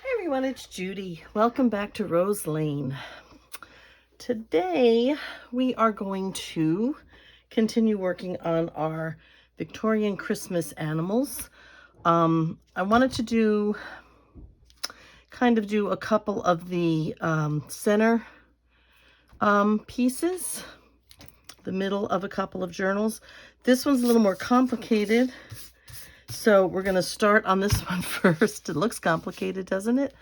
Hi everyone, it's Judy. Welcome back to Rose Lane. Today we are going to continue working on our Victorian Christmas animals. I wanted to do a couple of the center pieces, the middle of a couple of journals. This one's a little more complicated, so we're going to start on this one first. It looks complicated, doesn't it?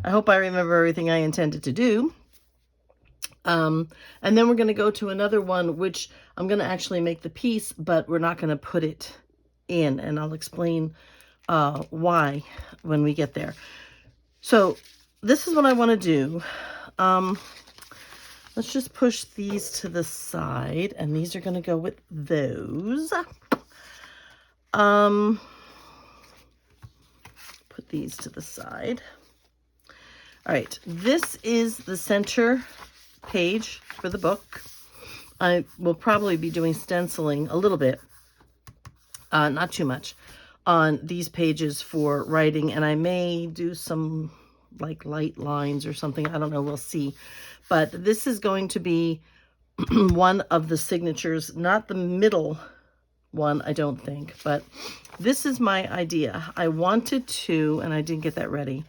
I hope I remember everything I intended to do. And then we're going to go to another one, which I'm going to actually make the piece, but we're not going to put it in, and I'll explain why when we get there. So this is what I want to do. Let's just push these to the side, and these are going to go with those. Put these to the side. All right, this is the center page for the book. I will probably be doing stenciling a little bit, not too much, on these pages for writing, and I may do some like light lines or something. I don't know, we'll see. But this is going to be one of the signatures, not the middle one, I don't think, but this is my idea. I wanted to, and I didn't get that ready,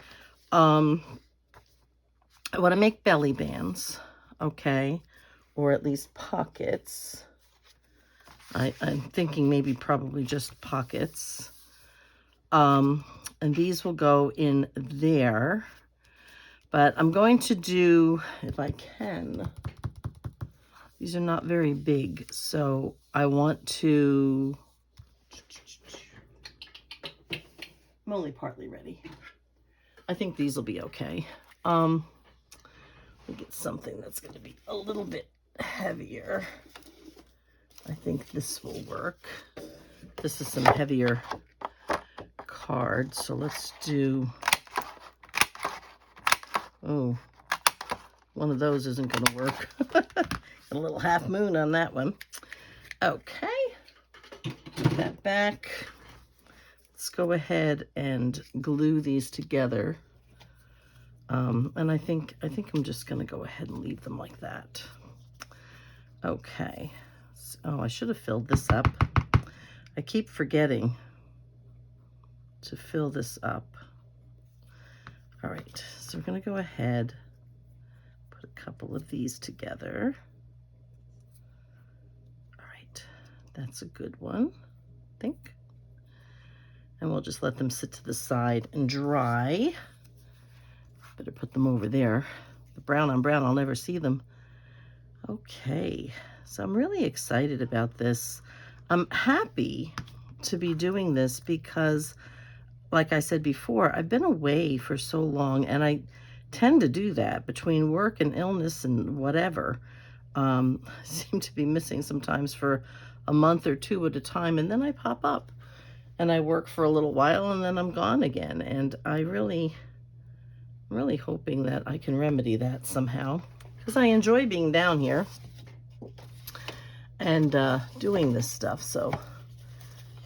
I want to make belly bands, okay, or at least pockets. I'm thinking maybe probably just pockets. And these will go in there. But I'm going to do, if I can, these are not very big, so I want to, I'm only partly ready. I think these will be okay. Let me get something that's going to be a little bit heavier. I think this will work. This is some heavier cards, so let's do, oh, one of those isn't going to work. A little half moon on that one. Okay, put that back. Let's go ahead and glue these together. And I think I'm just going to go ahead and leave them like that. Okay. Oh, I should have filled this up. I keep forgetting to fill this up. All right, so we're going to go ahead, put a couple of these together. All right, that's a good one, I think. And we'll just let them sit to the side and dry. Better put them over there. The brown on brown, I'll never see them. Okay, so I'm really excited about this. I'm happy to be doing this because, like I said before, I've been away for so long, and I tend to do that between work and illness and whatever. I seem to be missing sometimes for a month or two at a time, and then I pop up and I work for a little while, and then I'm gone again. And I'm really hoping that I can remedy that somehow, because I enjoy being down here and doing this stuff. So I'm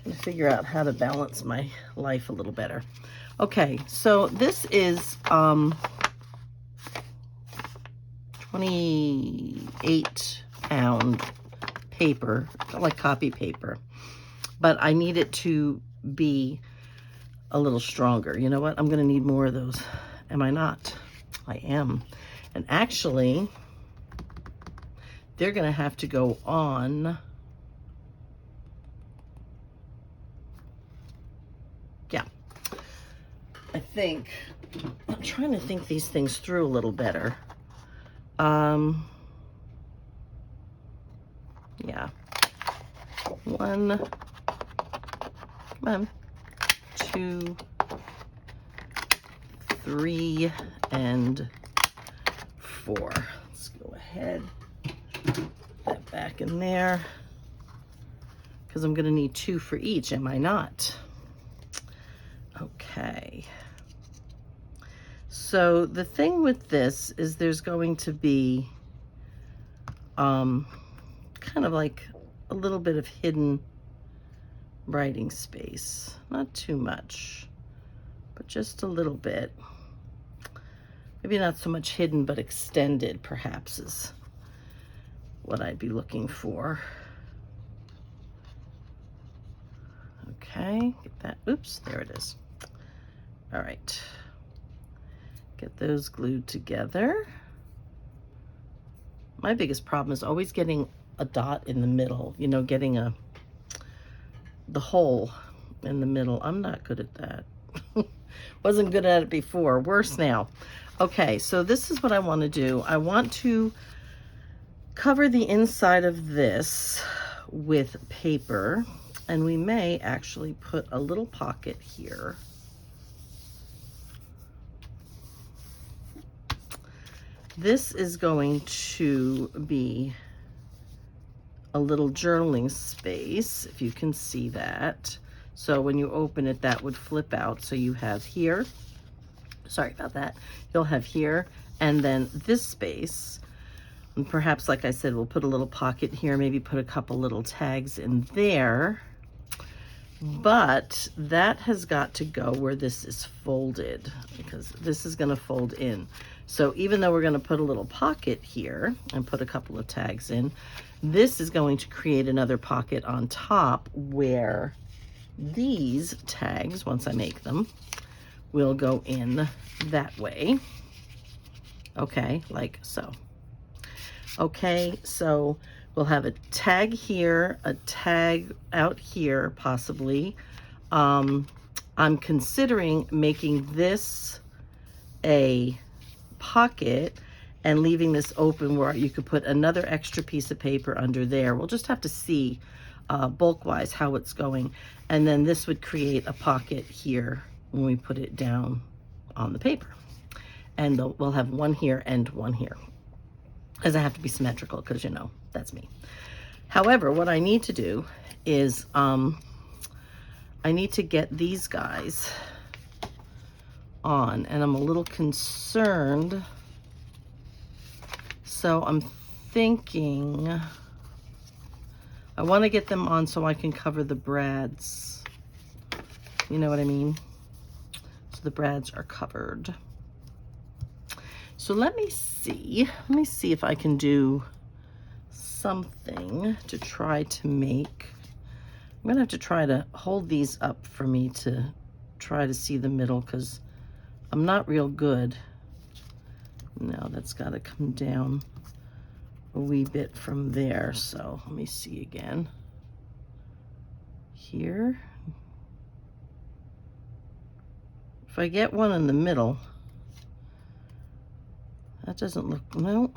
gonna figure out how to balance my life a little better. Okay, so this is 28-pound paper, like copy paper, but I need it to be a little stronger. You know what? I'm gonna need more of those. Am I not? I am. And actually, they're going to have to go on. Yeah. I think, I'm trying to think these things through a little better. Yeah. 1, come on, 2, 3, and 4. Let's go ahead, put that back in there, because I'm going to need 2 for each, am I not? Okay. So the thing with this is there's going to be kind of like a little bit of hidden writing space. Not too much, but just a little bit. maybe not so much hidden, but extended perhaps is what I'd be looking for. Okay, get that, oops, there it is. All right, get those glued together. My biggest problem is always getting a dot in the middle, you know, getting the hole in the middle. I'm not good at that. Wasn't good at it before, worse now. Okay, so this is what I want to do. I want to cover the inside of this with paper, and we may actually put a little pocket here. This is going to be a little journaling space, if you can see that. So when you open it, that would flip out. So you have here, sorry about that, you'll have here, and then this space. And perhaps, like I said, we'll put a little pocket here, maybe put a couple little tags in there. But that has got to go where this is folded, because this is going to fold in. So even though we're going to put a little pocket here and put a couple of tags in, this is going to create another pocket on top where these tags, once I make them, will go in that way. Okay, like so. Okay, so we'll have a tag here, a tag out here, possibly. I'm considering making this a pocket and leaving this open where you could put another extra piece of paper under there. We'll just have to see bulk-wise how it's going. And then this would create a pocket here when we put it down on the paper. And we'll have one here and one here, because I have to be symmetrical, because you know, that's me. However, what I need to do is I need to get these guys on, and I'm a little concerned. So I'm thinking I want to get them on so I can cover the brads. You know what I mean? So the brads are covered. So let me see if I can do something to try to make. I'm gonna have to try to hold these up for me to try to see the middle, because I'm not real good. Now that's got to come down a wee bit from there. So let me see again. Here. If I get one in the middle, that doesn't look, no.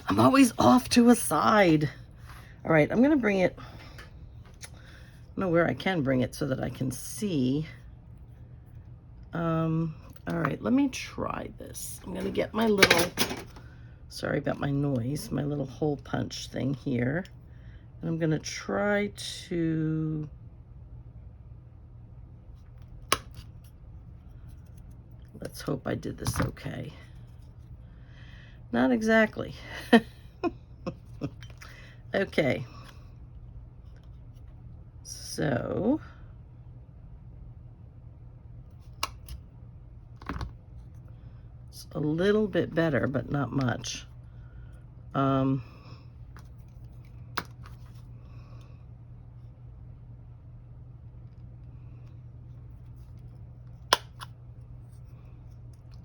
I'm always off to a side. All right, I'm gonna bring it, I don't know where I can bring it so that I can see. All right, let me try this. I'm gonna get my little, sorry about my noise, my little hole punch thing here. And I'm gonna try to, let's hope I did this okay. Not exactly. Okay. So it's a little bit better, but not much. Let's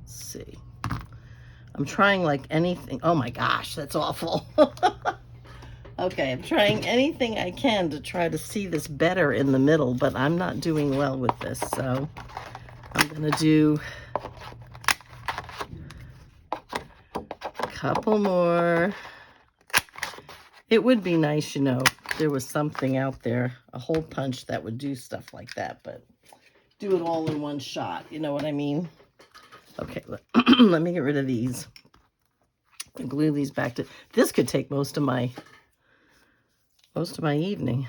see. I'm trying like anything. Oh my gosh, that's awful. Okay, I'm trying anything I can to try to see this better in the middle, but I'm not doing well with this. So I'm gonna do a couple more. It would be nice, you know, if there was something out there, a hole punch that would do stuff like that, but do it all in one shot. You know what I mean? Okay, let me get rid of these and glue these back to, this could take most of my evening.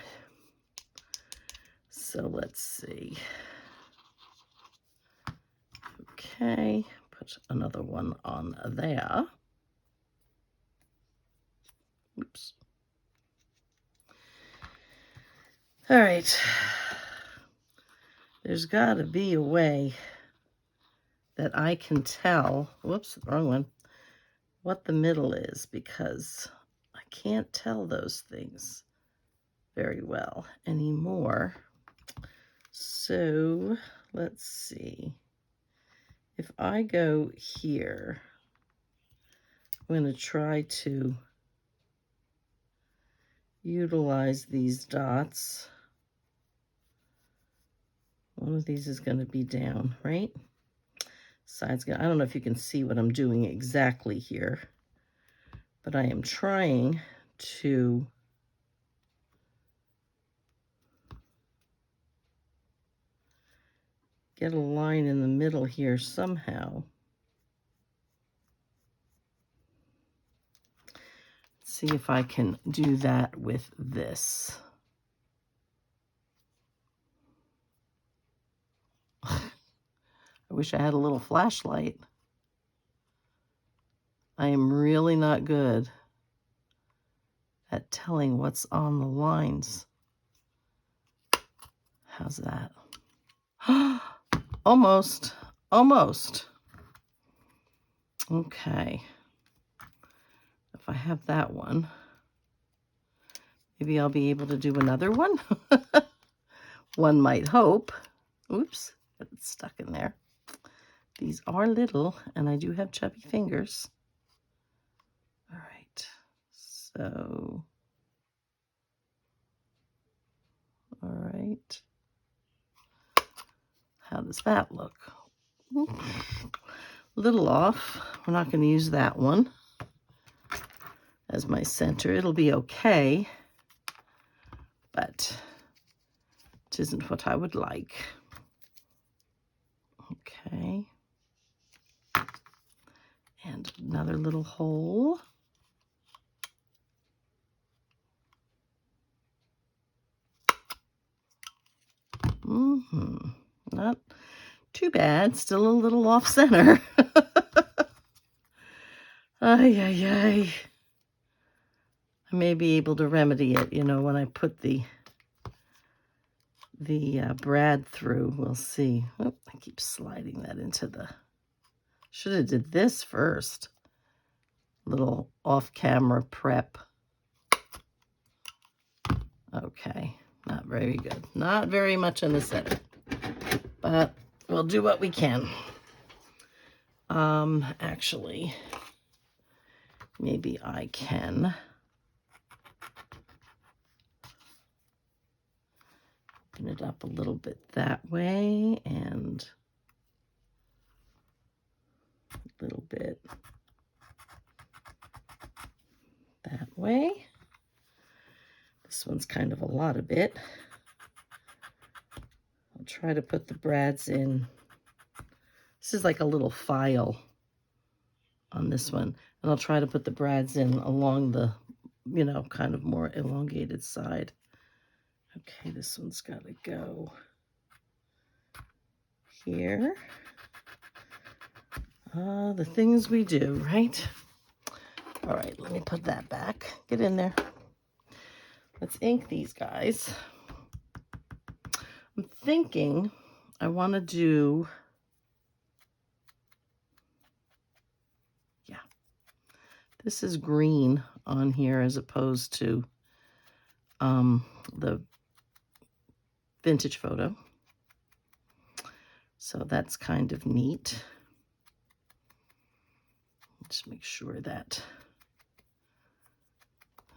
So let's see. Okay, put another one on there. Oops. All right. There's got to be a way that I can tell, whoops, wrong one, what the middle is, because I can't tell those things very well anymore. So let's see. If I go here, I'm going to try to utilize these dots. One of these is going to be down, right? Side's going. I don't know if you can see what I'm doing exactly here, but I am trying to get a line in the middle here somehow. See if I can do that with this. I wish I had a little flashlight. I am really not good at telling what's on the lines. How's that? Almost, almost. Okay. If I have that one, maybe I'll be able to do another one. One might hope. Oops, it's stuck in there. These are little, and I do have chubby fingers. All right, so, all right. How does that look? Oops. A little off. We're not going to use that one as my center. It'll be okay, but it isn't what I would like. Okay. And another little hole. Not too bad. Still a little off center. Ay, ay, ay. I may be able to remedy it, you know, when I put the brad through. We'll see. Oh, I keep sliding that into the... Should have did this first. Little off-camera prep. Okay, not very good. Not very much in the center, but we'll do what we can. Actually, maybe I can open it up a little bit that way and a little bit that way. This one's kind of a lot of it. I'll try to put the brads in. This is like a little file on this one. And I'll try to put the brads in along the, you know, kind of more elongated side. Okay, this one's got to go here. The things we do, right? All right, let me put that back. Get in there. Let's ink these guys. I'm thinking I want to do, yeah, this is green on here as opposed to the vintage photo. So that's kind of neat. Just make sure that,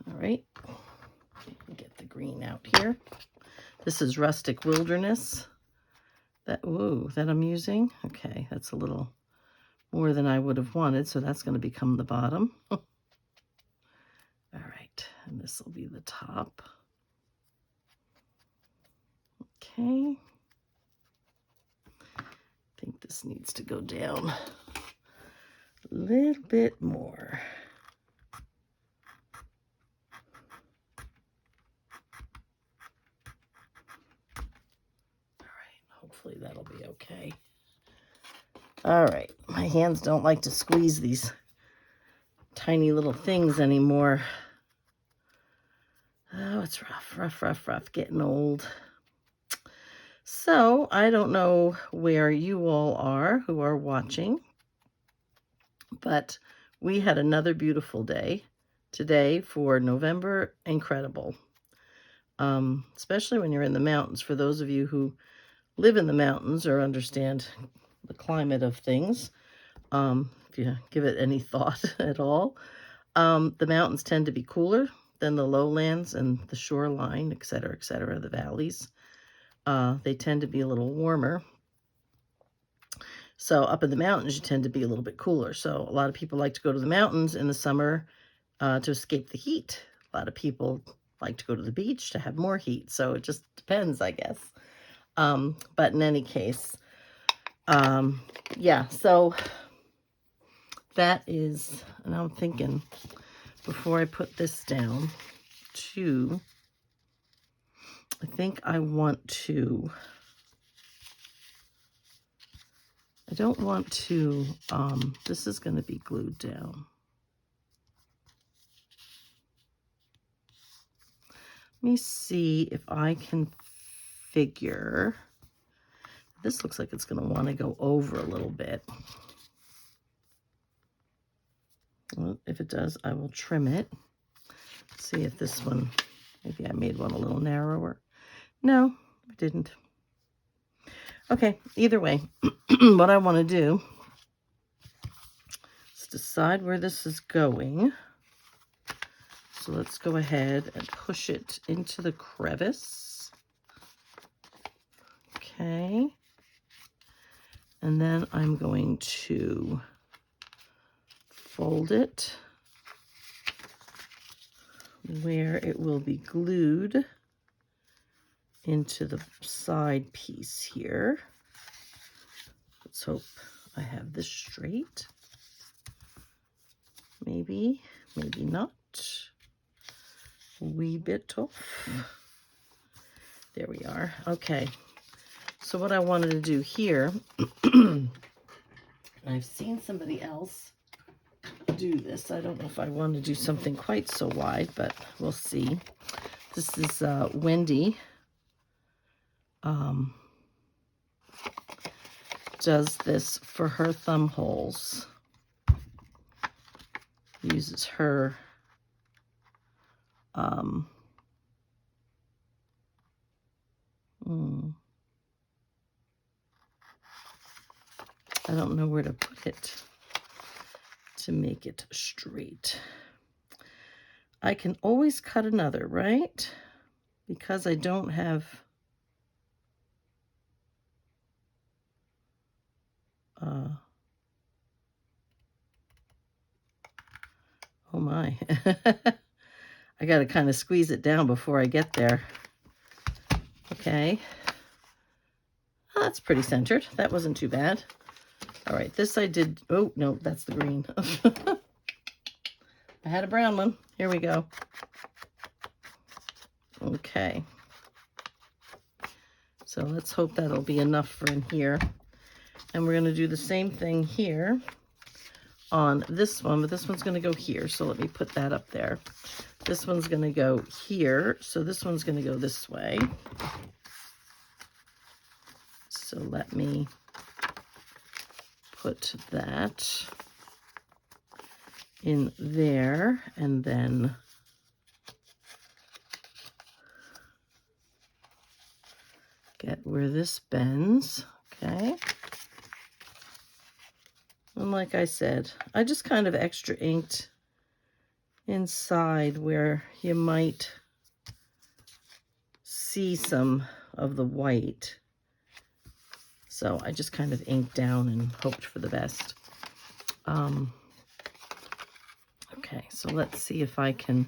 all right, get the green out here. This is Rustic Wilderness that I'm using. Okay, that's a little more than I would have wanted, so that's going to become the bottom. All right, and this will be the top. Okay. I think this needs to go down a little bit more. Hopefully that'll be okay. All right, my hands don't like to squeeze these tiny little things anymore. Oh, it's rough, getting old. So I don't know where you all are who are watching, but we had another beautiful day today for November. Incredible. Especially when you're in the mountains. For those of you who live in the mountains or understand the climate of things, if you give it any thought at all, the mountains tend to be cooler than the lowlands and the shoreline, etc., the valleys. They tend to be a little warmer. So up in the mountains, you tend to be a little bit cooler. So a lot of people like to go to the mountains in the summer to escape the heat. A lot of people like to go to the beach to have more heat. So it just depends, I guess. But in any case, yeah, so that is, and I'm thinking before I put this down too, I think I want to, I don't want to, this is going to be glued down. Let me see if I can figure, this looks like it's going to want to go over a little bit. Well, if it does, I will trim it. See if this one, maybe I made one a little narrower. No, I didn't. Okay, either way, what I want to do is decide where this is going. So let's go ahead and push it into the crevice. Okay. And then I'm going to fold it where it will be glued into the side piece here. Let's hope I have this straight. Maybe, maybe not. A wee bit off. There we are. Okay. So what I wanted to do here, I've seen somebody else do this. I don't know if I want to do something quite so wide, but we'll see. This is Wendy. Does this for her thumb holes. Uses her I don't know where to put it to make it straight. I can always cut another, right? Because I don't have oh my. I got to kind of squeeze it down before I get there. Okay. Oh, that's pretty centered. That wasn't too bad. All right, this I did. Oh, no, that's the green. I had a brown one. Here we go. Okay. So let's hope that'll be enough for in here. And we're going to do the same thing here on this one, but this one's going to go here. So let me put that up there. This one's going to go here. So this one's going to go this way. So let me put that in there and then get where this bends. Okay. And like I said, I just kind of extra inked inside where you might see some of the white. So I just kind of inked down and hoped for the best. Okay, so let's see if I can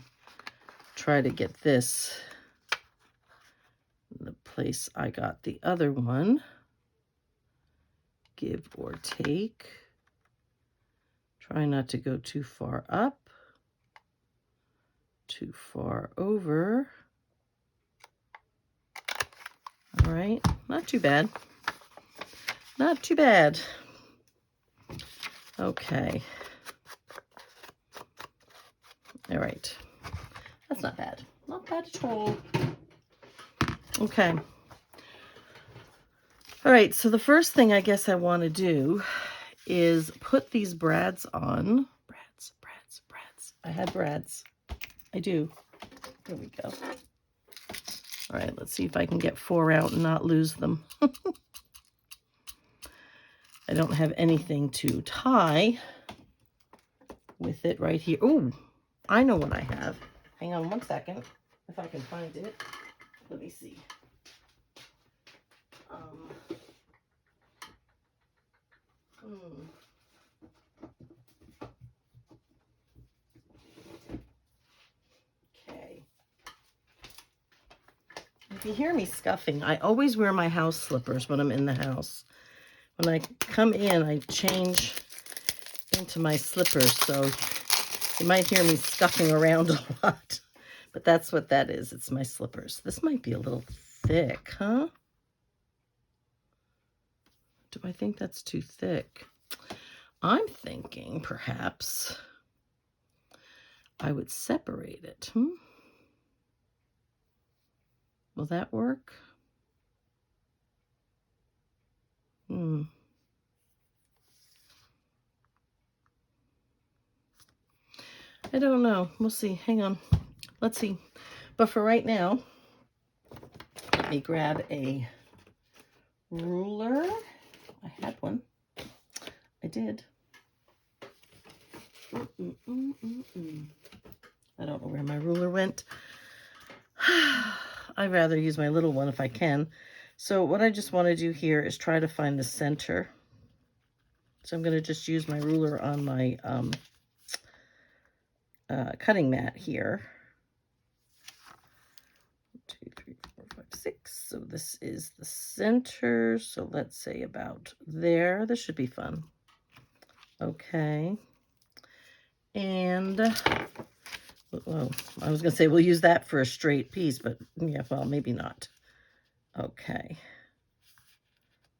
try to get this in the place I got the other one. Give or take. Try not to go too far up, too far over. All right, not too bad. Not too bad. Okay. All right. That's not bad. Not bad at all. Okay. All right, so the first thing I guess I want to do is put these brads on. Brads. I had brads. I do. There we go. All right, let's see if I can get 4 out and not lose them. I don't have anything to tie with it right here. Oh, I know what I have. Hang on one second, if I can find it. Let me see. Okay. If you hear me scuffing, I always wear my house slippers when I'm in the house. When I come in, I change into my slippers, so you might hear me scuffing around a lot. But that's what that is. It's my slippers. This might be a little thick, huh? Do I think that's too thick? I'm thinking perhaps I would separate it. Will that work? I don't know. We'll see. Hang on. Let's see. But for right now, let me grab a ruler. I had one. I did. I don't know where my ruler went. I'd rather use my little one if I can. So what I just want to do here is try to find the center. So I'm going to just use my ruler on my cutting mat here. 1, 2, 3, 4, 5, 6. So this is the center. So let's say about there. This should be fun. Okay. And, well, I was going to say we'll use that for a straight piece, but yeah, well, maybe not. Okay.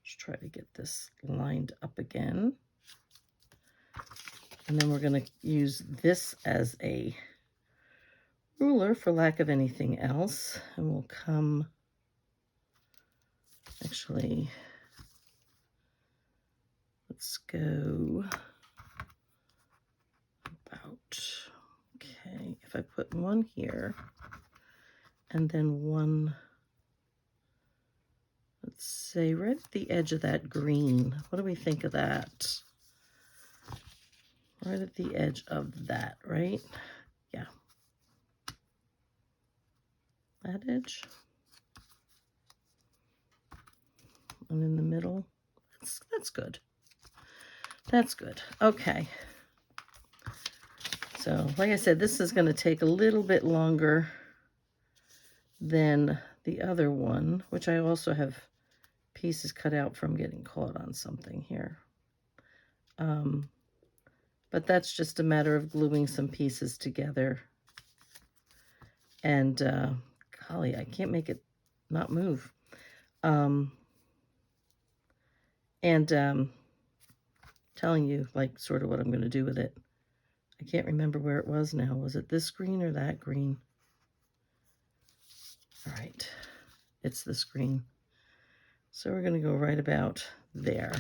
Let's try to get this lined up again. And then we're going to use this as a ruler for lack of anything else. And we'll come, actually, let's go about, okay, if I put one here and then one, let's say right at the edge of that green. What do we think of that? Right at the edge of that, right? Yeah. That edge. And in the middle. That's good. That's good. Okay. So, like I said, this is going to take a little bit longer than the other one, which I also have pieces cut out from getting caught on something here. But that's just a matter of gluing some pieces together. And, golly, I can't make it not move. Telling you, like, sort of what I'm going to do with it. I can't remember where it was now. Was it this green or that green? All right. It's this green. So we're going to go right about there.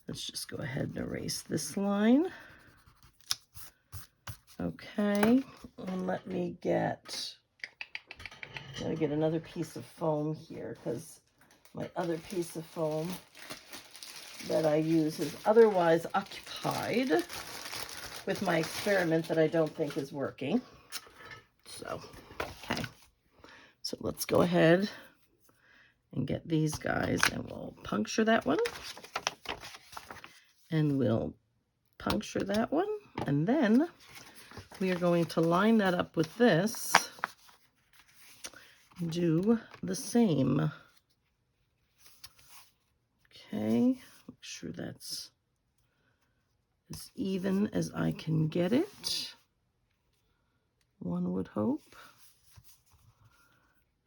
Let's just go ahead and erase this line. Okay. And let me get another piece of foam here because my other piece of foam that I use is otherwise occupied with my experiment that I don't think is working. So, okay. So let's go ahead and get these guys and we'll puncture that one. And we'll puncture that one. And then we are going to line that up with this and do the same. Okay, make sure that's as even as I can get it, one would hope.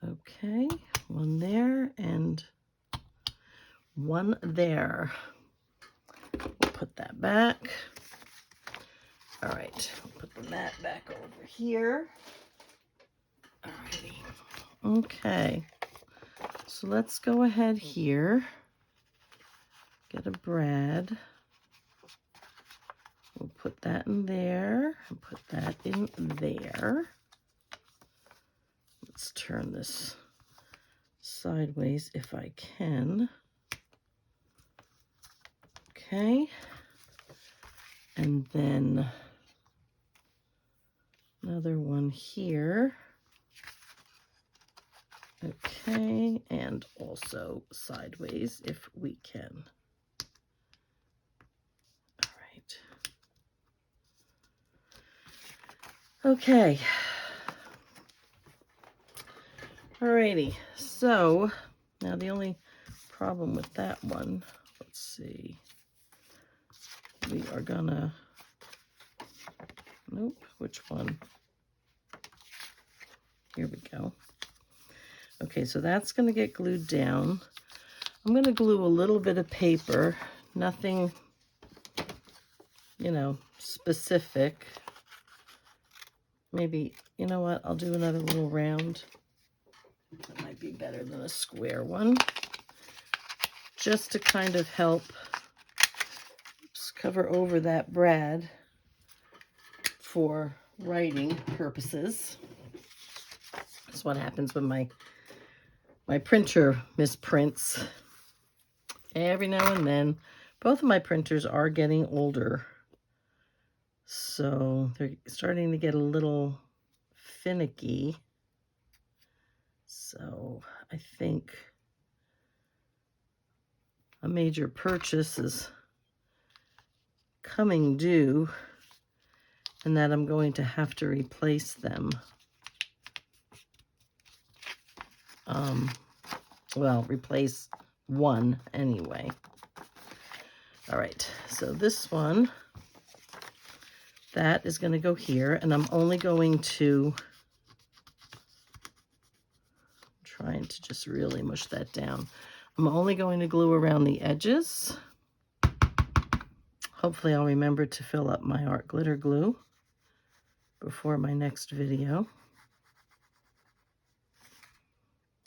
Okay, one there and one there. Put that back. All right, put the mat back over here. All righty. Okay, So let's go ahead here, get a brad. We'll put that in there and put that in there. Let's turn this sideways if I can. Okay. And then another one here. Okay, and also sideways if we can. All right. Okay. Alrighty, so now the only problem with that one, let's see, we are gonna, nope, which one? Here we go. Okay, so that's gonna get glued down. I'm gonna glue a little bit of paper, nothing, you know, specific. Maybe, you know what, I'll do another little round. That might be better than a square one. Just to kind of help cover over that brad for writing purposes. That's what happens when my printer misprints. Every now and then. Both of my printers are getting older, so they're starting to get a little finicky. So I think a major purchase is coming due, and that I'm going to have to replace them. Well, replace one anyway. All right, so this one, that is going to go here, and I'm only going to, trying to just really mush that down. I'm only going to glue around the edges. Hopefully I'll remember to fill up my art glitter glue before my next video.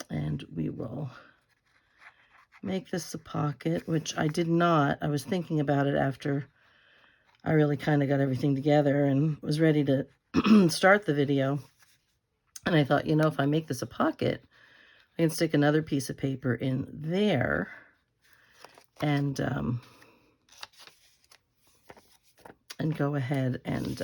And we will make this a pocket, which I did not. I was thinking about it after I really kind of got everything together and was ready to start the video. And I thought, you know, if I make this a pocket, I can stick another piece of paper in there and go ahead and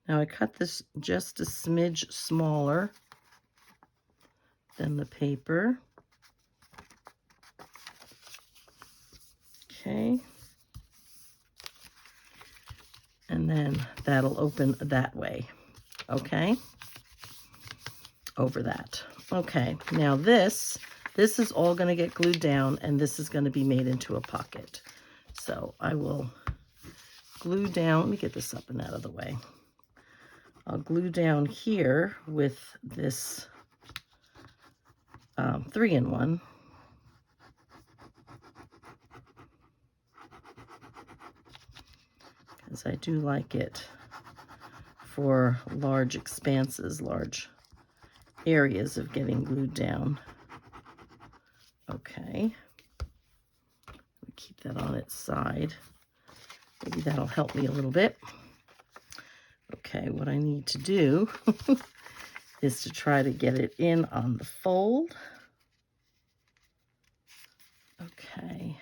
now I cut this just a smidge smaller than the paper. Okay. And then that'll open that way. Okay. Over that. Okay. Now this is all going to get glued down, and this is going to be made into a pocket. So I will glue down. Let me get this up and out of the way. I'll glue down here with this 3-in-1. Because I do like it for large expanses, large areas of getting glued down. Okay. Keep that on its side. Maybe that'll help me a little bit. Okay, what I need to do is to try to get it in on the fold. Okay.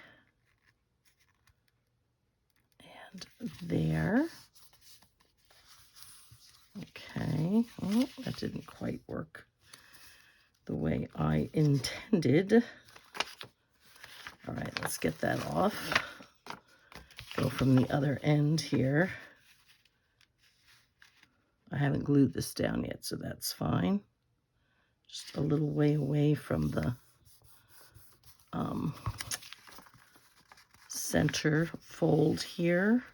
And there. Okay. Oh, that didn't quite work the way I intended. All right, let's get that off. Go from the other end here. I haven't glued this down yet, so that's fine. Just a little way away from the center fold here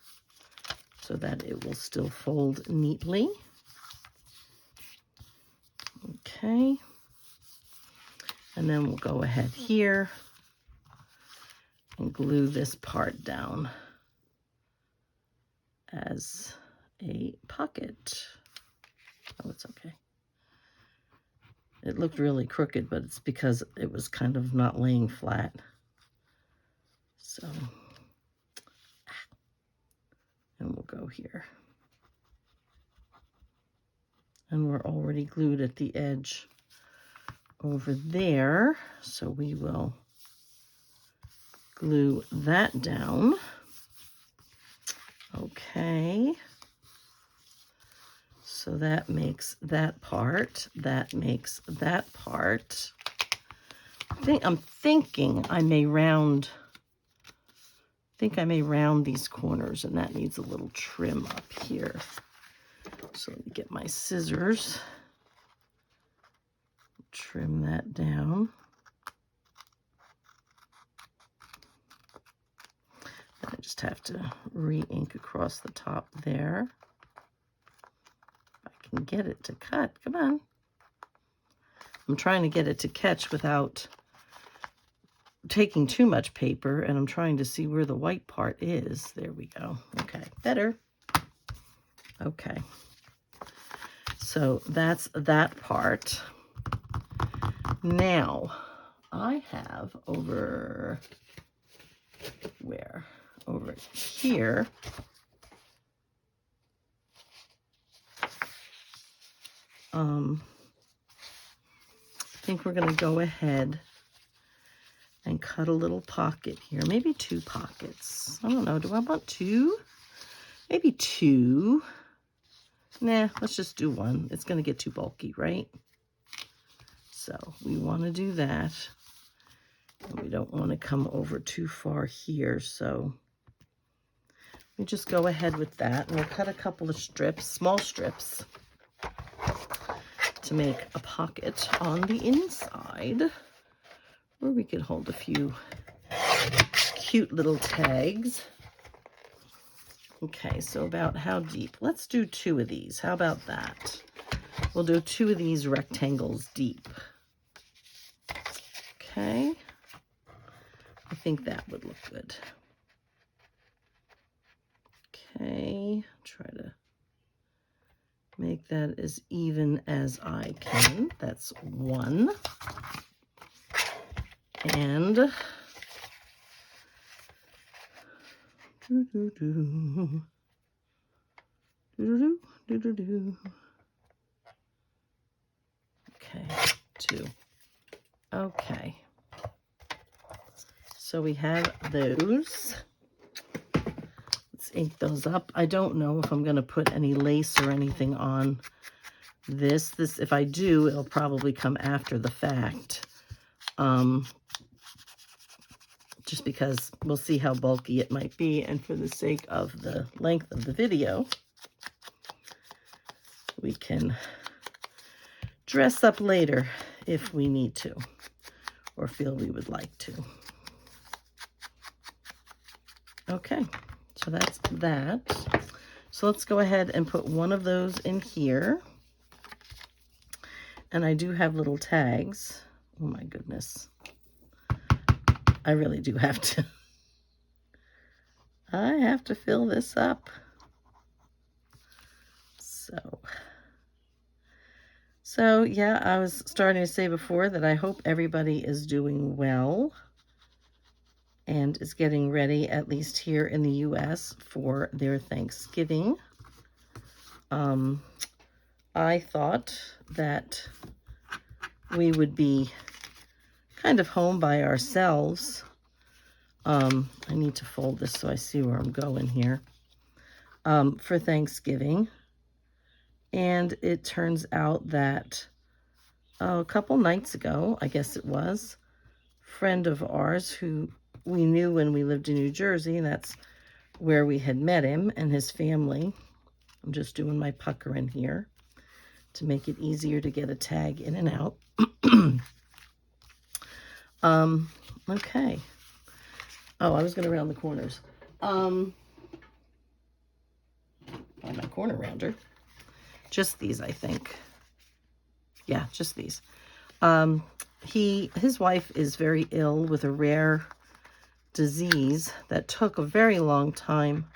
so that it will still fold neatly. Okay. And then we'll go ahead here and glue this part down as a pocket. Oh, it's okay. It looked really crooked, but it's because it was kind of not laying flat. So, and we'll go here. And we're already glued at the edge over there, so we will glue that down. Okay. So that makes that part. That makes that part. I'm thinking I may round. I may round these corners, and that needs a little trim up here. So let me get my scissors. Trim that down. I just have to re-ink across the top there. If I can get it to cut. Come on. I'm trying to get it to catch without taking too much paper, and I'm trying to see where the white part is. There we go. Okay, better. Okay. So that's that part. Now, I have over where? Over here. I think we're going to go ahead and cut a little pocket here. Maybe 2 pockets. I don't know. Do I want 2? Maybe 2. Nah, let's just do 1. It's going to get too bulky, right? So we want to do that. And we don't want to come over too far here. So we just go ahead with that. And we'll cut a couple of strips, small strips, to make a pocket on the inside where we could hold a few cute little tags. Okay, so about how deep? Let's do 2 of these. How about that? We'll do 2 of these rectangles deep. Okay. I think that would look good. Okay, try to make that as even as I can. That's 1. And okay, 2. Okay. So we have those. Let's ink those up. I don't know if I'm going to put any lace or anything on this. If I do, it'll probably come after the fact. Just because we'll see how bulky it might be, and for the sake of the length of the video, we can dress up later if we need to, or feel we would like to. Okay, so that's that. So let's go ahead and put one of those in here. And I do have little tags. Oh my goodness. I really do have to. I have to fill this up. So yeah, I was starting to say before that I hope everybody is doing well and is getting ready, at least here in the U.S., for their Thanksgiving. I thought that we would be kind of home by ourselves. I need to fold this so I see where I'm going here. For Thanksgiving. And it turns out that a couple nights ago, I guess it was, a friend of ours who we knew when we lived in New Jersey, and that's where we had met him and his family. I'm just doing my pucker in here to make it easier to get a tag in and out. Okay. Oh, I was going to round the corners. Find my corner rounder. Just these, I think. Yeah, just these. His wife is very ill with a rare disease that took a very long time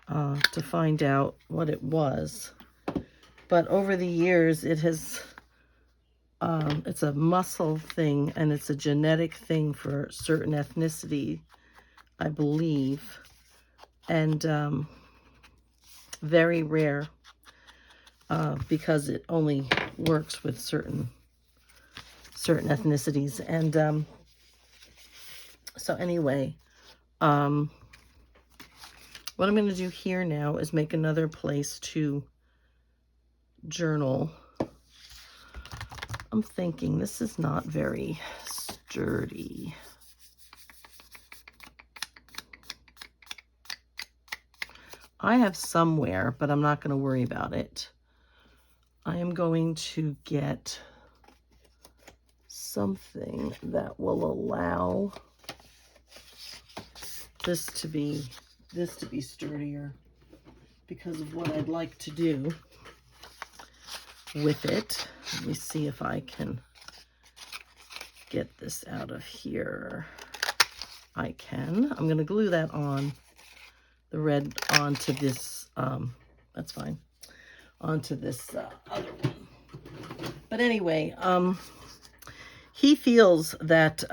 to find out what it was. But over the years, it has, it's a muscle thing, and it's a genetic thing for certain ethnicity, I believe. And very rare, because it only works with certain ethnicities. And so anyway, what I'm going to do here now is make another place to journal. I'm thinking this is not very sturdy. I have somewhere, but I'm not going to worry about it. I am going to get something that will allow this to be sturdier, because of what I'd like to do with it. Let me see if I can get this out of here. I can. I'm going to glue that on, the red onto this, that's fine, onto this other one. But anyway, he feels that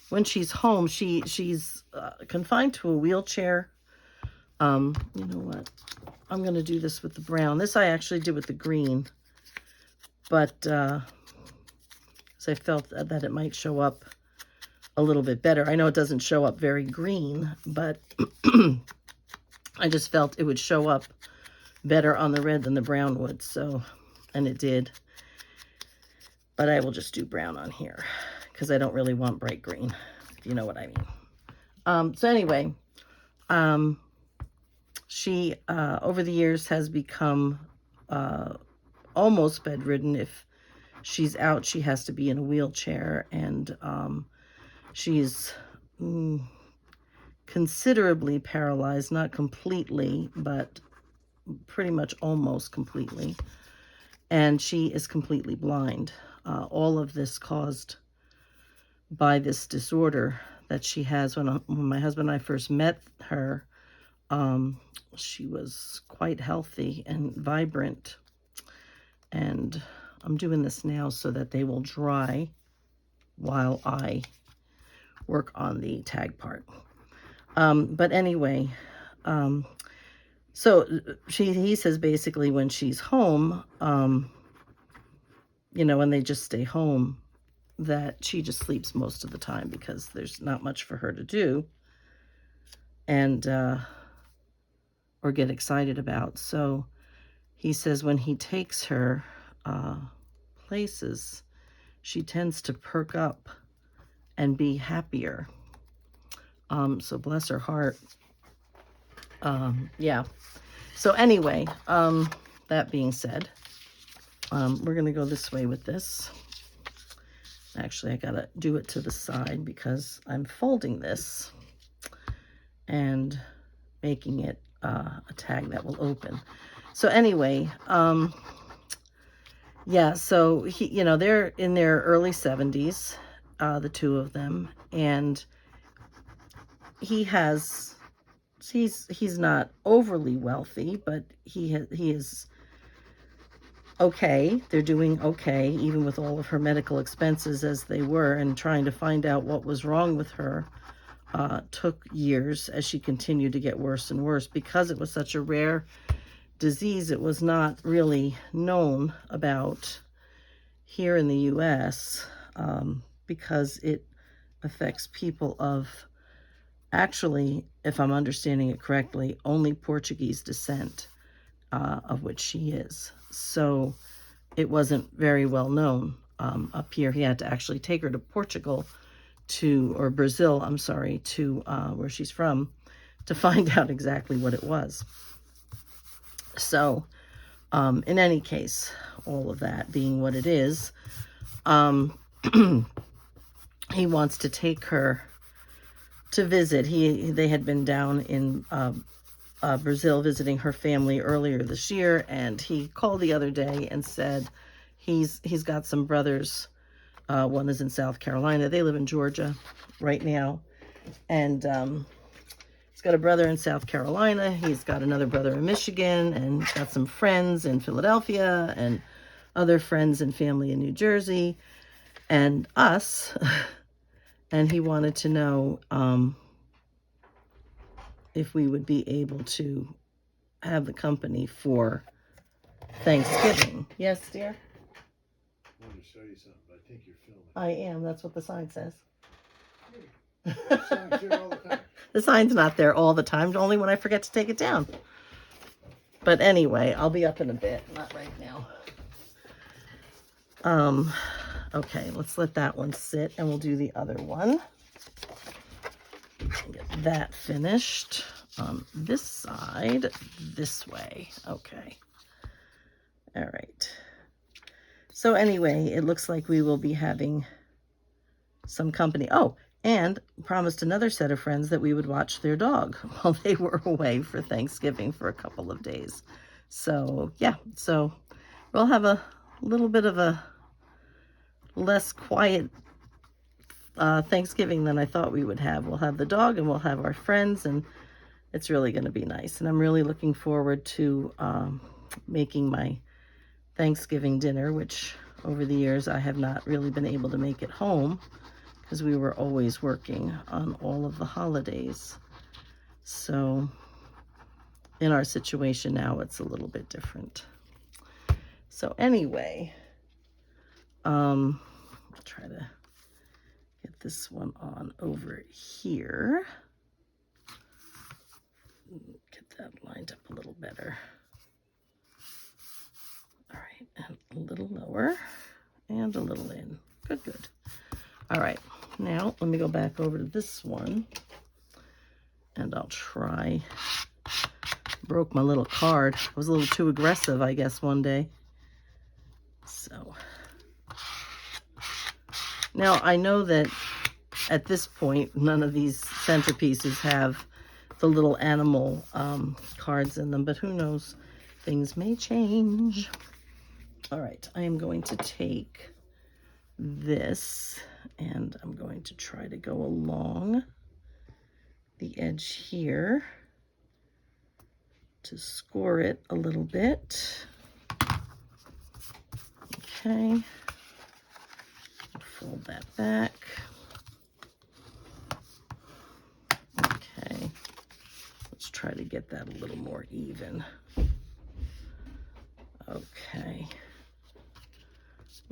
when she's home, she's confined to a wheelchair. You know what? I'm going to do this with the brown. This I actually did with the green, but so I felt that it might show up a little bit better. I know it doesn't show up very green, but I just felt it would show up better on the red than the brown would. So, and it did. But I will just do brown on here because I don't really want bright green, if you know what I mean. So anyway, she, over the years, has become almost bedridden. If she's out, she has to be in a wheelchair, and she's considerably paralyzed, not completely, but pretty much almost completely. And she is completely blind. All of this caused by this disorder that she has. When my husband and I first met her, she was quite healthy and vibrant. And I'm doing this now so that they will dry while I work on the tag part. But anyway, so he says basically when she's home, you know, when they just stay home, that she just sleeps most of the time because there's not much for her to do and or get excited about. So he says when he takes her places, she tends to perk up and be happier. So bless her heart. Yeah. So anyway, that being said, we're going to go this way with this. Actually, I got to do it to the side because I'm folding this and making it a tag that will open. So anyway, yeah, so he, you know, they're in their early 70s, the two of them, and he's not overly wealthy, but he is okay. They're doing okay, even with all of her medical expenses as they were, and trying to find out what was wrong with her took years as she continued to get worse and worse. Because it was such a rare disease, it was not really known about here in the U.S. Because it affects people of, actually, if I'm understanding it correctly, only Portuguese descent, of which she is. So it wasn't very well known up here. He had to actually take her to Portugal or Brazil, I'm sorry, to where she's from, to find out exactly what it was. So in any case, all of that being what it is, he wants to take her to visit. They had been down in Brazil visiting her family earlier this year, and he called the other day and said he's got some brothers. One is in South Carolina. They live in Georgia right now, and he's got a brother in South Carolina. He's got another brother in Michigan, and got some friends in Philadelphia, and other friends and family in New Jersey, and us. And he wanted to know if we would be able to have the company for Thanksgiving. Yes, dear? I wanted to show you something, but I think you're filming. I am. That's what the sign says. The sign's here all the time. The sign's not there all the time, only when I forget to take it down. But anyway, I'll be up in a bit, not right now. Okay, let's let that one sit, and we'll do the other one. Get that finished on this side, this way. Okay. All right. So anyway, it looks like we will be having some company. Oh, and promised another set of friends that we would watch their dog while they were away for Thanksgiving for a couple of days. So yeah, so we'll have a little bit of a less quiet Thanksgiving than I thought we would have. We'll have the dog and we'll have our friends, and it's really going to be nice. And I'm really looking forward to making my Thanksgiving dinner, which over the years I have not really been able to make at home because we were always working on all of the holidays. So in our situation now, it's a little bit different. So anyway, I'll try to get this one on over here. Get that lined up a little better. All right, and a little lower and a little in. Good, good. All right, now let me go back over to this one, and I'll try. Broke my little card. I was a little too aggressive, I guess, one day. So now I know that at this point, none of these centerpieces have the little animal cards in them, but who knows? Things may change. All right, I am going to take this and I'm going to try to go along the edge here to score it a little bit. Okay, fold that back. Okay, let's try to get that a little more even. Okay.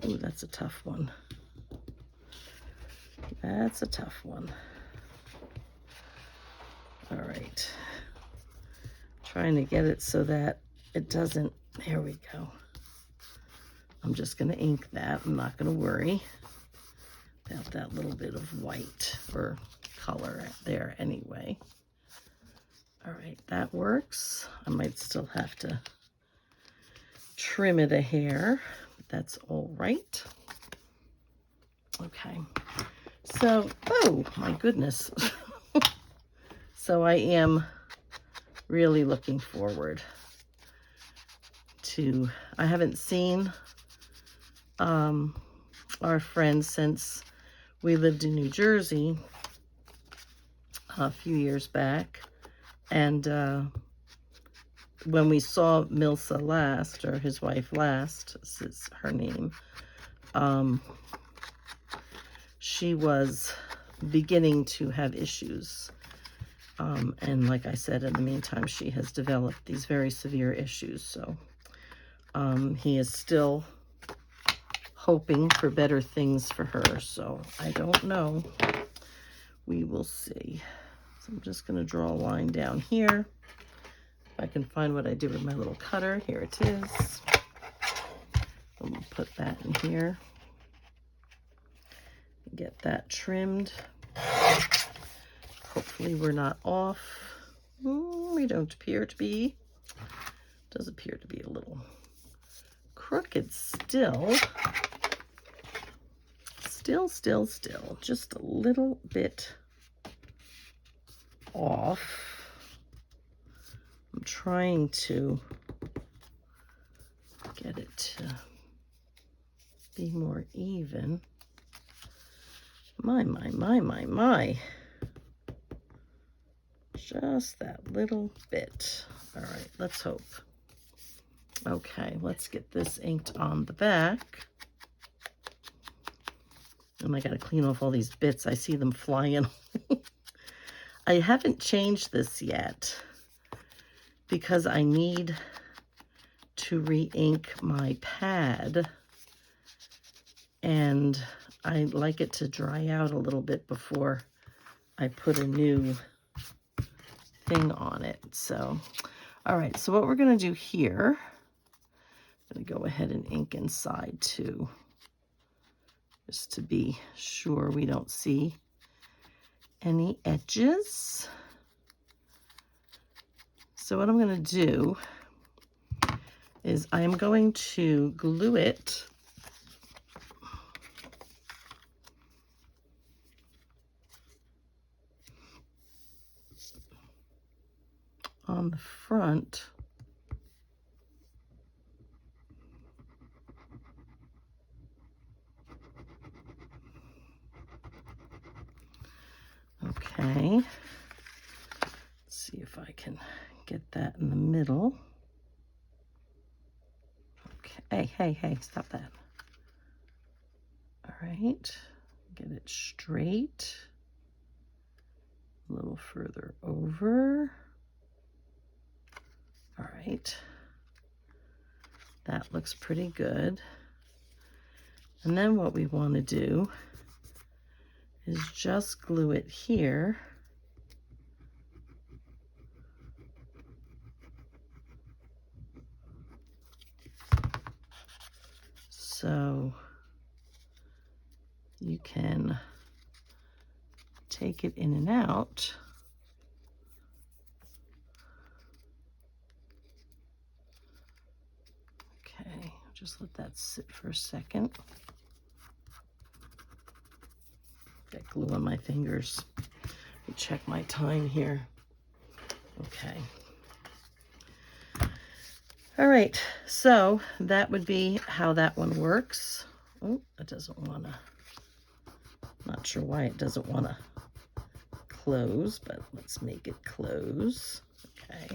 Ooh, that's a tough one. That's a tough one. All right. Trying to get it so that it doesn't, there we go. I'm just going to ink that. I'm not going to worry about that little bit of white or color there anyway. All right, that works. I might still have to trim it a hair, but that's all right. Okay, so, oh my goodness. So I am really looking forward to, I haven't seen our friends since we lived in New Jersey a few years back. And when we saw Milsa last, or his wife last, this is her name, she was beginning to have issues. And like I said, in the meantime, she has developed these very severe issues. So he is still hoping for better things for her. So I don't know. We will see. So I'm just going to draw a line down here. If I can find what I did with my little cutter. Here it is. I'm going to put that in here. Get that trimmed. Hopefully we're not off. We don't appear to be. It does appear to be a little crooked still. Still. Just a little bit off. I'm trying to get it to be more even. My. It's Just that little bit. All right, let's hope. Okay, let's get this inked on the back. And I gotta clean off all these bits. I see them flying. I haven't changed this yet because I need to re-ink my pad, and I like it to dry out a little bit before I put a new thing on it. So, all right, so what we're gonna do here, I'm gonna go ahead and ink inside too, just to be sure we don't see any edges. So what I'm going to do is I'm going to glue it on the front. Okay. Let's see if I can get that in the middle. Okay. Hey, stop that. All right. Get it straight. A little further over. All right. That looks pretty good. And then what we want to do is just glue it here. So you can take it in and out. Okay, just let that sit for a second. Get glue on my fingers. Let me check my time here. Okay. All right, so that would be how that one works. Oh, it doesn't want to, not sure why it doesn't want to close, but let's make it close. Okay,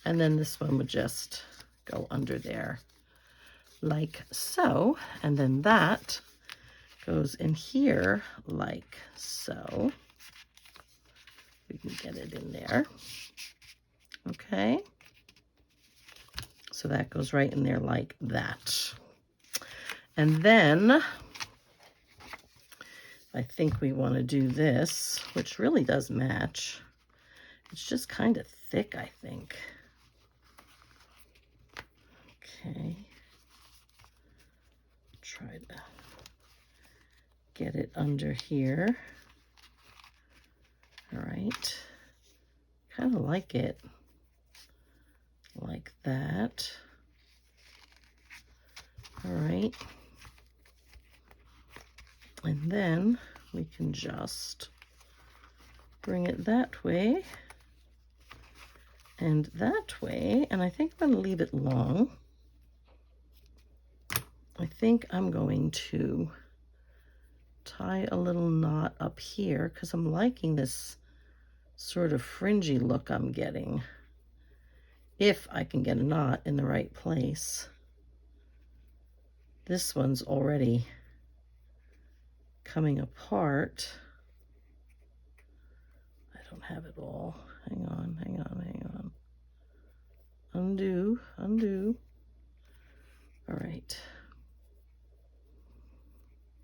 and then this one would just go under there like so, and then that goes in here like so. We can get it in there. Okay, so that goes right in there like that. And then I think we want to do this, which really does match. It's just kind of thick, I think. Okay. Try to get it under here. All right. Kind of like it like that. All right. And then we can just bring it that way and that way. And I think I'm going to leave it long. I think I'm going to tie a little knot up here because I'm liking this sort of fringy look I'm getting. If I can get a knot in the right place. This one's already coming apart. I don't have it all. Hang on. Undo. All right.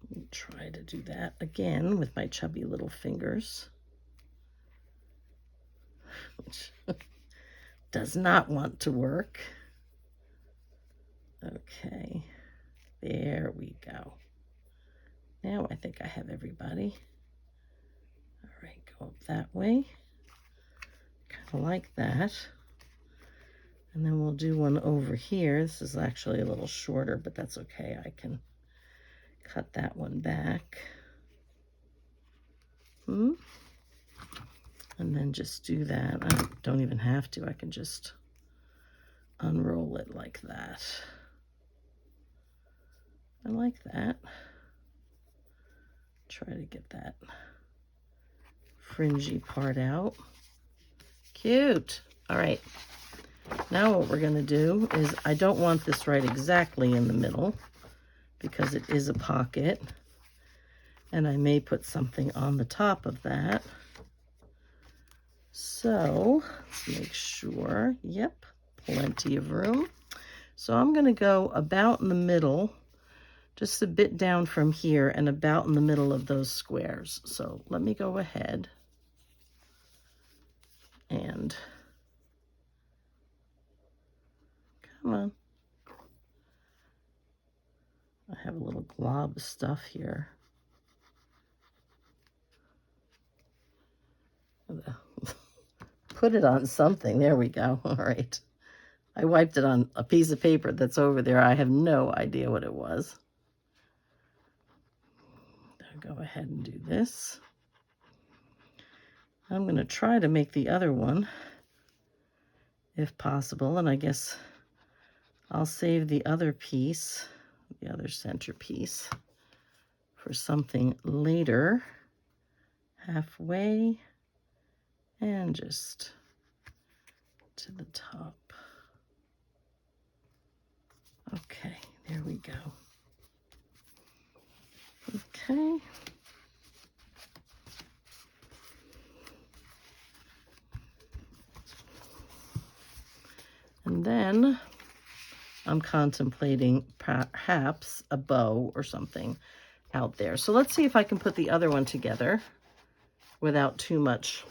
Let me try to do that again with my chubby little fingers. Which does not want to work. Okay. There we go. Now I think I have everybody. All right, go up that way. Kind of like that. And then we'll do one over here. This is actually a little shorter, but that's okay. I can cut that one back. And then just do that. I don't even have to. I can just unroll it like that. I like that. Try to get that fringy part out. Cute. All right. Now what we're going to do is, I don't want this right exactly in the middle because it is a pocket. And I may put something on the top of that. So let's make sure. Yep, plenty of room. So I'm going to go about in the middle, just a bit down from here and about in the middle of those squares. So let me go ahead and come on. I have a little glob of stuff here. Put it on something. There we go. All right. I wiped it on a piece of paper that's over there. I have no idea what it was. I'll go ahead and do this. I'm going to try to make the other one, if possible, and I guess I'll save the other piece, the other centerpiece, for something later. Halfway, and just to the top. Okay, there we go. Okay. And then I'm contemplating perhaps a bow or something out there. So let's see if I can put the other one together without too much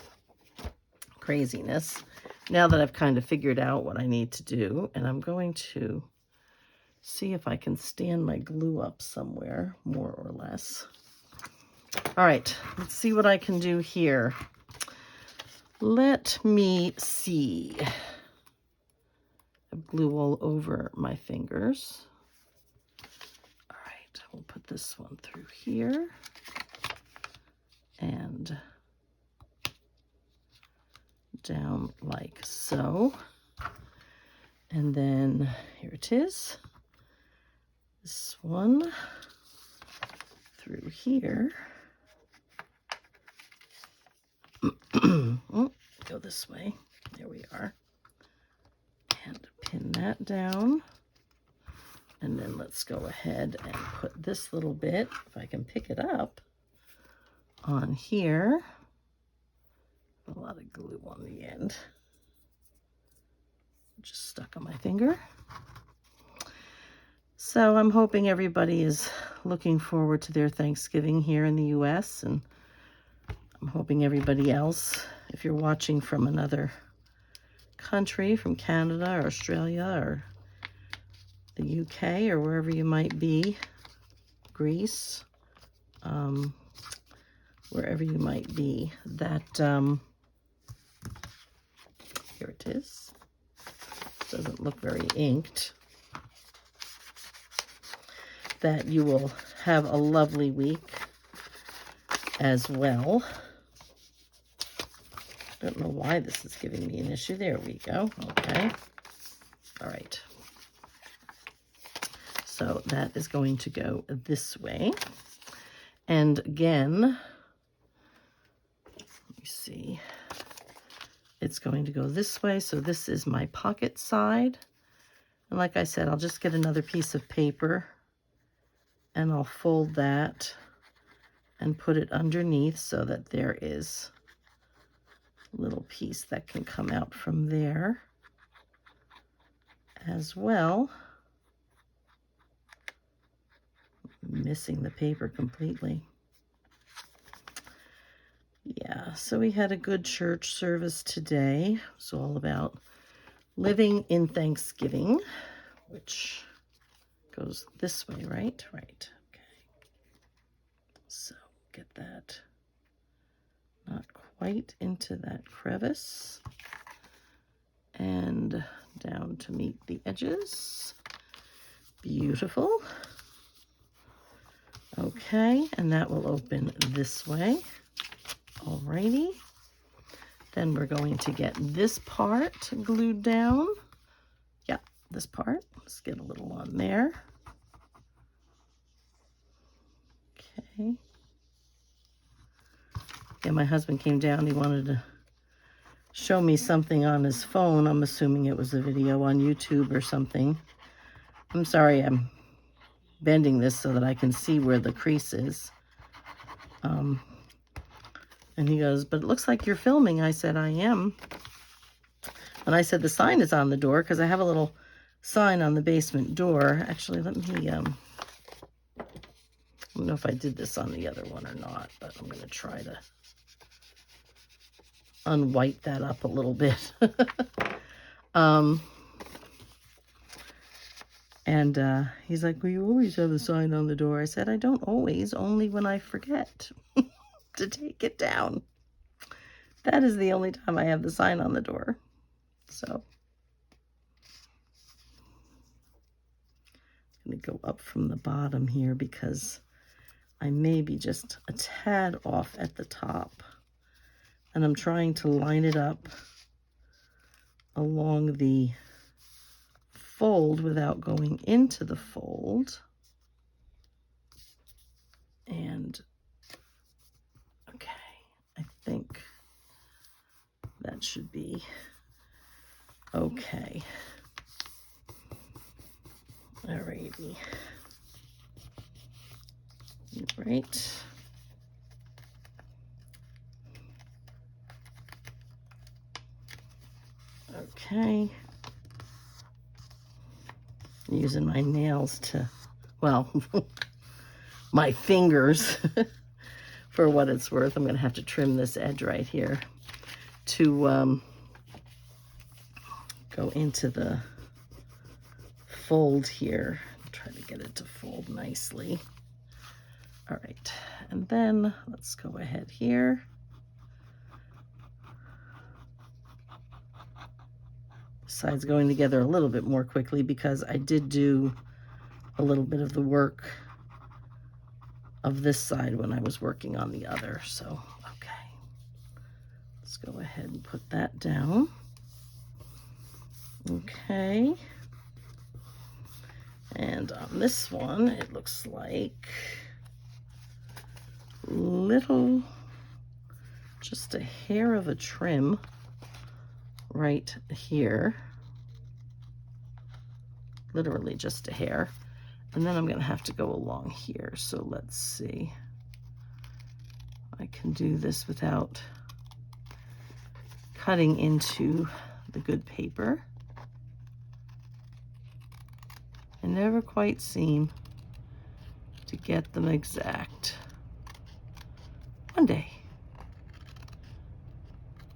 craziness. Now that I've kind of figured out what I need to do, and I'm going to see if I can stand my glue up somewhere, more or less. All right, let's see what I can do here. Let me see. I have glue all over my fingers. All right, we'll put this one through here. And down like so. And then here it is. This one through here. Oh, go this way. There we are. And pin that down. And then let's go ahead and put this little bit, if I can pick it up, on here. A lot of glue on the end. Just stuck on my finger. So I'm hoping everybody is looking forward to their Thanksgiving here in the US, and I'm hoping everybody else, if you're watching from another country, from Canada or Australia or the UK or wherever you might be, Greece, wherever you might be, that, here it is. Doesn't look very inked. That you will have a lovely week as well. Don't know why this is giving me an issue. There we go. Okay. All right. So that is going to go this way. And again, let me see. It's going to go this way. So this is my pocket side. And like I said, I'll just get another piece of paper and I'll fold that and put it underneath so that there is a little piece that can come out from there as well. Missing the paper completely. Yeah, so we had a good church service today. It's all about living in Thanksgiving, which goes this way, right? Right. Okay. So get that not quite into that crevice and down to meet the edges. Beautiful. Okay, and that will open this way. Alrighty. Then we're going to get this part glued down. Yeah, this part. Let's get a little on there. Okay. Yeah, my husband came down. He wanted to show me something on his phone. I'm assuming it was a video on YouTube or something. I'm sorry, I'm bending this so that I can see where the crease is. And he goes, but it looks like you're filming. I said, I am. And I said, the sign is on the door because I have a little sign on the basement door. Actually, let me, I don't know if I did this on the other one or not, but I'm going to try to unwhite that up a little bit. And he's like, well, you always have a sign on the door. I said, I don't always, only when I forget to take it down. That is the only time I have the sign on the door. So I'm going to go up from the bottom here because I may be just a tad off at the top. And I'm trying to line it up along the fold without going into the fold. And okay, I think that should be okay. Alrighty. Right. Okay. Using my nails to, well, my fingers for what it's worth. I'm going to have to trim this edge right here to go into the fold here. Try to get it to fold nicely. All right, and then let's go ahead here. Sides going together a little bit more quickly because I did do a little bit of the work of this side when I was working on the other. So, okay, let's go ahead and put that down. Okay, and on this one, it looks like little, just a hair of a trim right here, literally just a hair, and then I'm going to have to go along here. So let's see, I can do this without cutting into the good paper. I never quite seem to get them exact.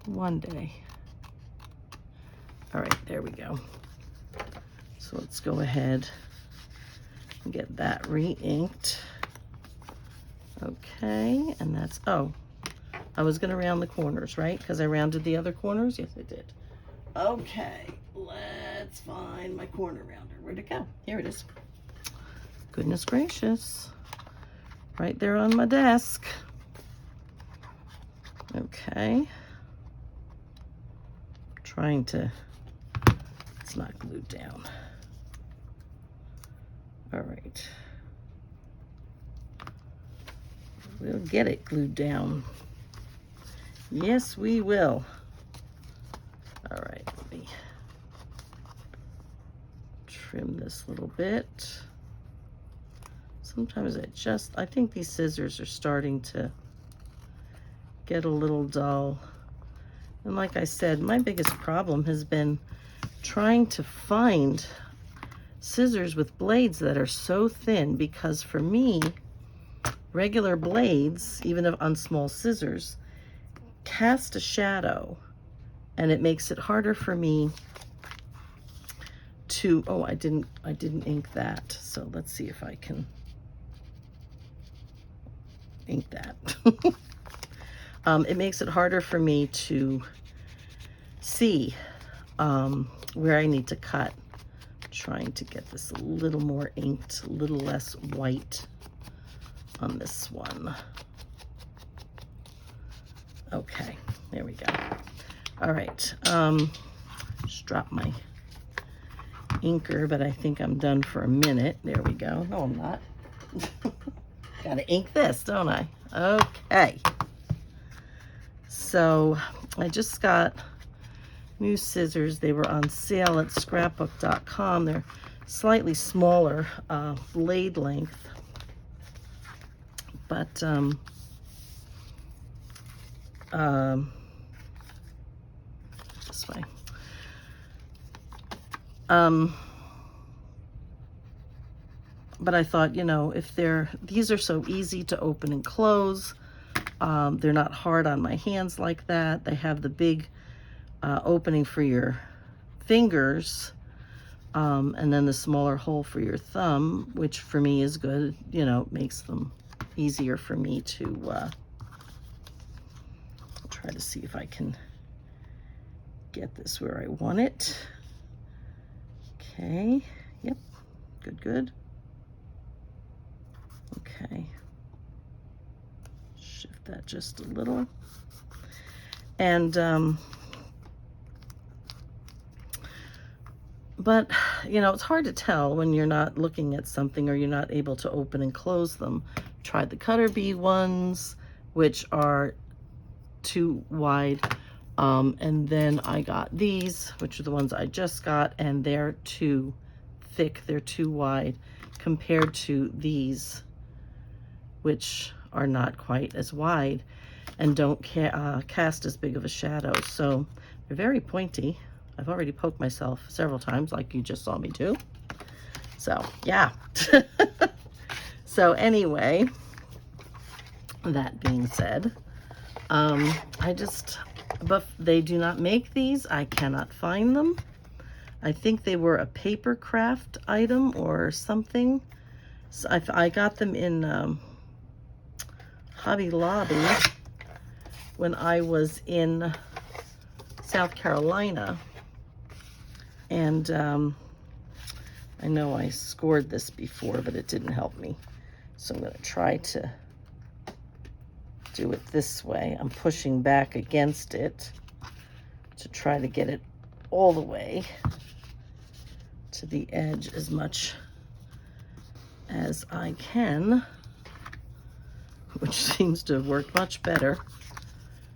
One day. All right, there we go. So let's go ahead and get that re-inked. Okay, and that's, oh, I was gonna round the corners, right? Because I rounded the other corners? Yes, I did. Okay, let's find my corner rounder. Where'd it go? Here it is. Goodness gracious. Right there on my desk. Okay. Trying to, it's not glued down. All right. We'll get it glued down. Yes, we will. All right, let me trim this little bit. Sometimes I think these scissors are starting to get a little dull. And like I said, my biggest problem has been trying to find scissors with blades that are so thin, because for me, regular blades, even if on small scissors, cast a shadow, and it makes it harder for me to, oh, I didn't ink that. So let's see if I can ink that. It makes it harder for me to see where I need to cut. Trying to get this a little more inked, a little less white on this one. Okay, there we go. All right, just drop my inker, but I think I'm done for a minute. There we go. No, I'm not. Gotta ink this, don't I? Okay. So I just got new scissors. They were on sale at scrapbook.com. They're slightly smaller blade length, but this way. But I thought, you know, if these are so easy to open and close, they're not hard on my hands like that. They have the big opening for your fingers, and then the smaller hole for your thumb, which for me is good. You know, makes them easier for me to, I'll try to see if I can get this where I want it. Okay, yep, good, good. Okay, shift that just a little. And, but, you know, it's hard to tell when you're not looking at something or you're not able to open and close them. Tried the cutter bee ones, which are too wide. And then I got these, which are the ones I just got, and they're too thick. They're too wide compared to these, which are not quite as wide and don't cast as big of a shadow. So they're very pointy. I've already poked myself several times, like you just saw me do. So yeah. So anyway, that being said, but they do not make these. I cannot find them. I think they were a paper craft item or something. So I got them in Hobby Lobby when I was in South Carolina. And I know I scored this before, but it didn't help me. So I'm going to try to do it this way. I'm pushing back against it to try to get it all the way to the edge as much as I can, which seems to have worked much better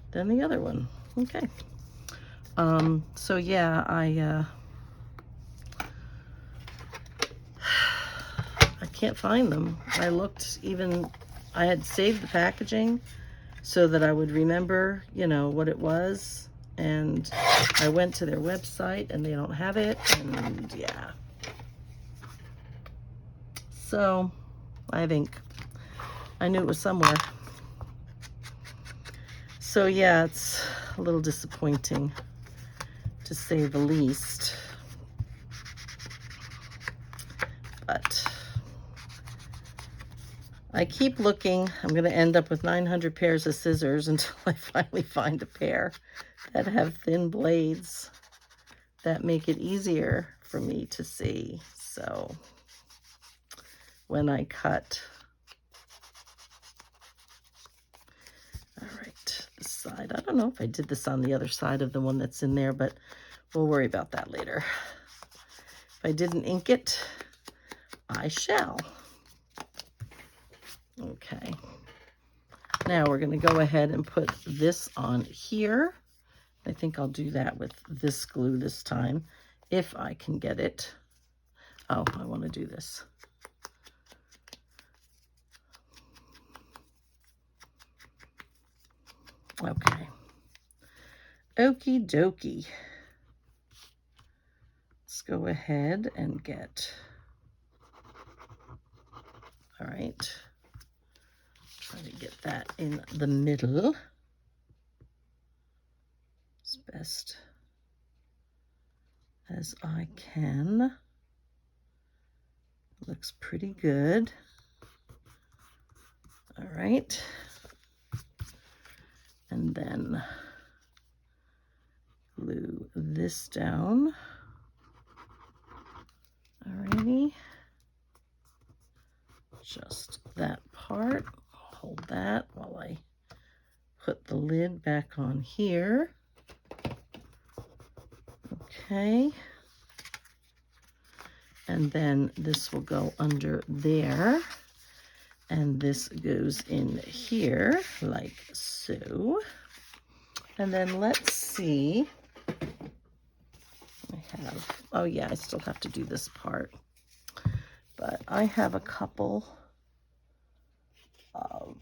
than the other one. Okay. So yeah, I can't find them. I looked, I had saved the packaging so that I would remember, you know, what it was. And I went to their website and they don't have it. And yeah. So I think I knew it was somewhere. So yeah, it's a little disappointing, to say the least. But I keep looking. I'm going to end up with 900 pairs of scissors until I finally find a pair that have thin blades that make it easier for me to see. So when I cut, all right, this side, I don't know if I did this on the other side of the one that's in there, but we'll worry about that later. If I didn't ink it, I shall. Okay, now we're going to go ahead and put this on here. I think I'll do that with this glue this time, if I can get it. Oh, I want to do this. Okay. Okie dokie. Let's go ahead and get, all right. Try to get that in the middle as best as I can. Looks pretty good. All right. And then glue this down. Alrighty. Just that part. Hold that while I put the lid back on here. Okay. And then this will go under there. And this goes in here like so. And then let's see have? Oh yeah, I still have to do this part. But I have a couple of,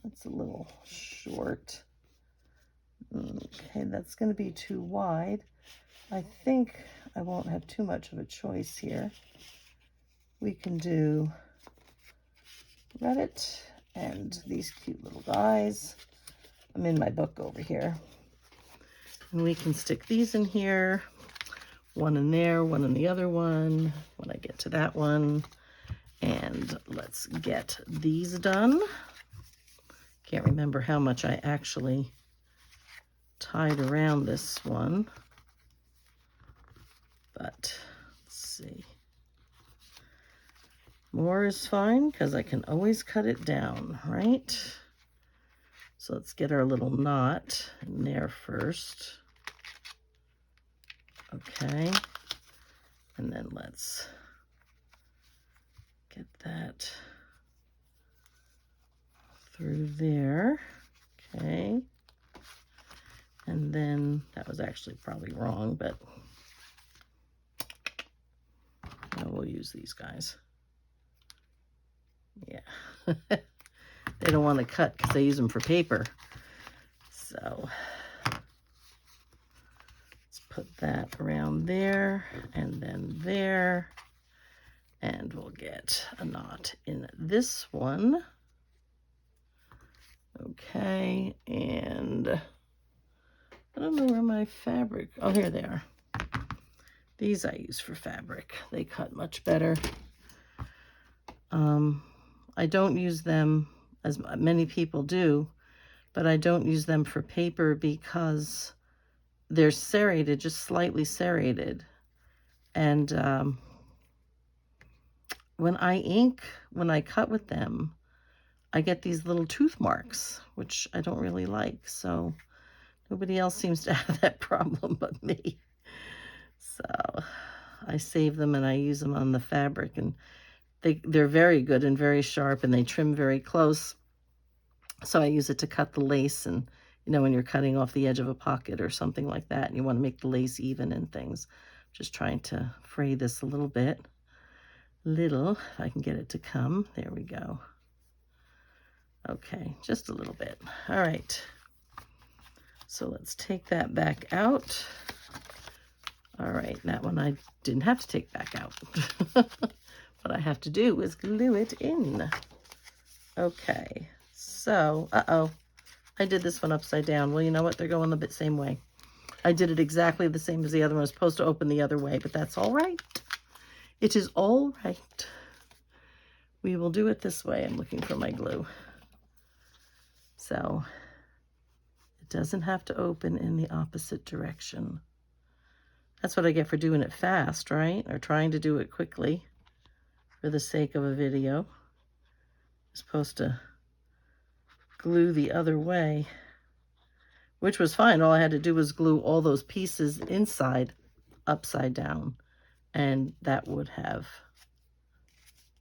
that's a little short. Okay, that's going to be too wide. I think I won't have too much of a choice here. We can do Reddit and these cute little guys. I'm in my book over here. And we can stick these in here. One in there, one in the other one when I get to that one. And let's get these done. Can't remember how much I actually tied around this one. But let's see. More is fine because I can always cut it down, right? So let's get our little knot in there first. Okay. And then let's get that through there. Okay. And then that was actually probably wrong, but we'll use these guys. Yeah. They don't want to cut because they use them for paper. So let's put that around there and then there. And we'll get a knot in this one. Okay, and I don't know where my fabric, oh, here they are. These I use for fabric. They cut much better. I don't use them as many people do, but I don't use them for paper because they're serrated, just slightly serrated. And when I ink, when I cut with them, I get these little tooth marks, which I don't really like. So nobody else seems to have that problem but me. So I save them and I use them on the fabric, and they're very good and very sharp, and they trim very close. So I use it to cut the lace, and you know, when you're cutting off the edge of a pocket or something like that, and you want to make the lace even and things. Just trying to fray this a little bit. If I can get it to come. There we go. Okay, just a little bit. All right. So let's take that back out. All right, that one I didn't have to take back out. What I have to do is glue it in. Okay, so, I did this one upside down. Well, you know what? They're going the same way. I did it exactly the same as the other one. I was supposed to open the other way, but that's all right. It is all right. We will do it this way. I'm looking for my glue. So it doesn't have to open in the opposite direction. That's what I get for doing it fast, right? Or trying to do it quickly for the sake of a video. I'm supposed to glue the other way, which was fine. All I had to do was glue all those pieces inside upside down, and that would have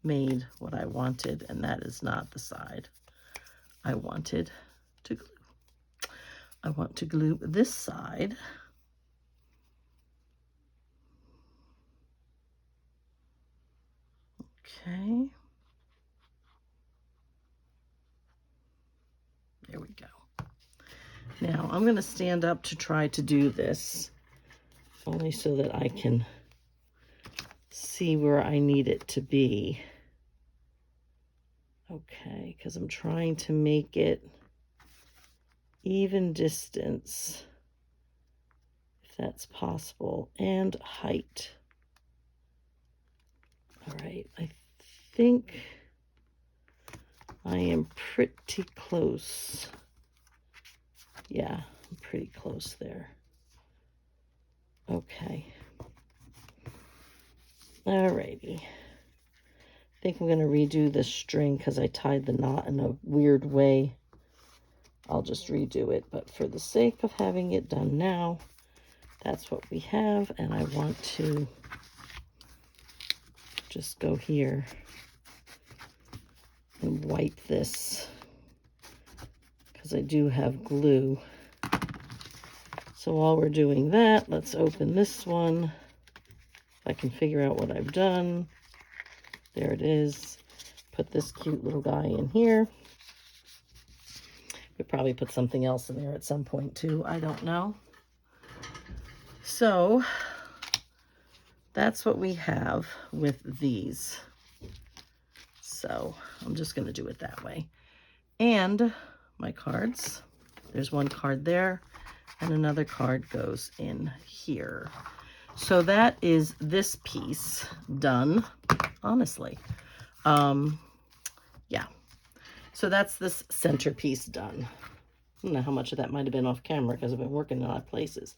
made what I wanted, and that is not the side I wanted to glue. I want to glue this side. Okay. There we go. Now I'm going to stand up to try to do this, only so that I can see where I need it to be. Okay, because I'm trying to make it even distance, if that's possible, and height. All right, I think I am pretty close. Yeah, I'm pretty close there. Okay. Alrighty. I think I'm going to redo this string because I tied the knot in a weird way. I'll just redo it, but for the sake of having it done now, that's what we have, and I want to just go here and wipe this because I do have glue. So while we're doing that, let's open this one. If I can figure out what I've done. There it is. Put this cute little guy in here. Could probably put something else in there at some point too. I don't know. So that's what we have with these. So I'm just going to do it that way. And my cards. There's one card there. And another card goes in here. So that is this piece done, honestly. Yeah. So that's this centerpiece done. I don't know how much of that might have been off camera because I've been working in odd places.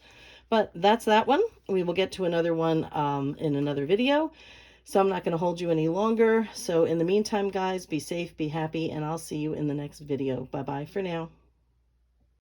But that's that one. We will get to another one in another video. So I'm not going to hold you any longer. So in the meantime, guys, be safe, be happy, and I'll see you in the next video. Bye-bye for now.